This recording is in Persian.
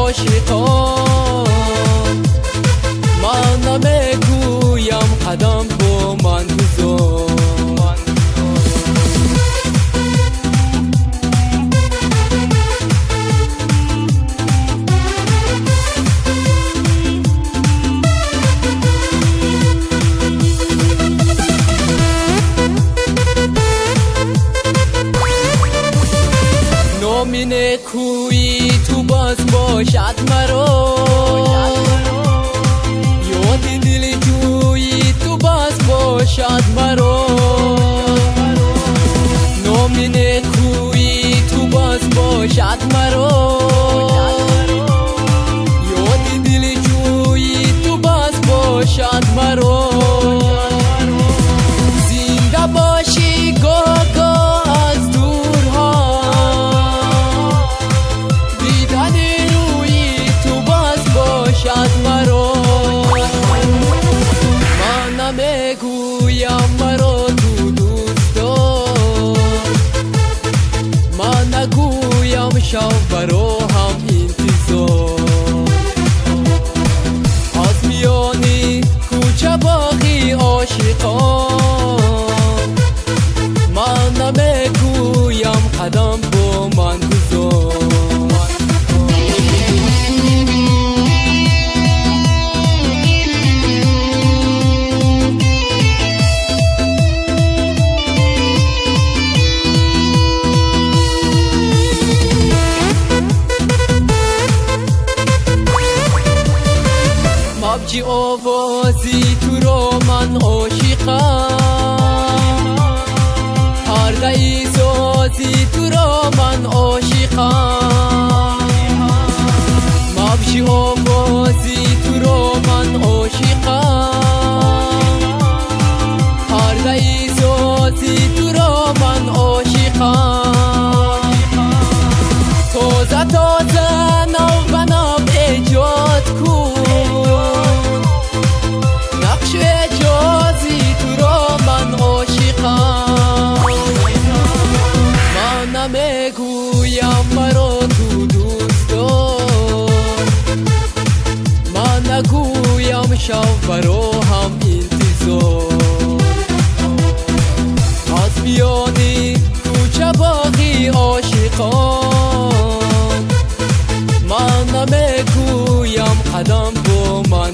عاشقان، من نمیگویم قدم با من گذار. نامی نکویی تو باز باشد مرا، یاد دل جویی تو باز باشد مرا. نامی نکویی تو باز باشد مرا، یاد دل جویی تو باز باشد مرا. زنده باشی گاه گاه از دورها، دیدن روی تو باز باشد مرا. من نمیگویم مرا تو دوست دار، من نگویم شب برا هم انتظار. از میانی کوچه باقی عاشقان، من نمیگویم قدم با من گذار. مبجی آوازی تو را من عاشقم، پرده سازی تو را من عاشقم. مبجی آوازی تو را من عاشقم، پرده سازی تو را من عاشقم. تازه تازه نو به نو ایجاد کن، نقش اجازی تو را من عاشقم. من نمیگویم مرا تو دوست دار، من نگویم شب برا هم انتظار. از میانی کوچه باقی عاشقان، من نمیگویم قدم با من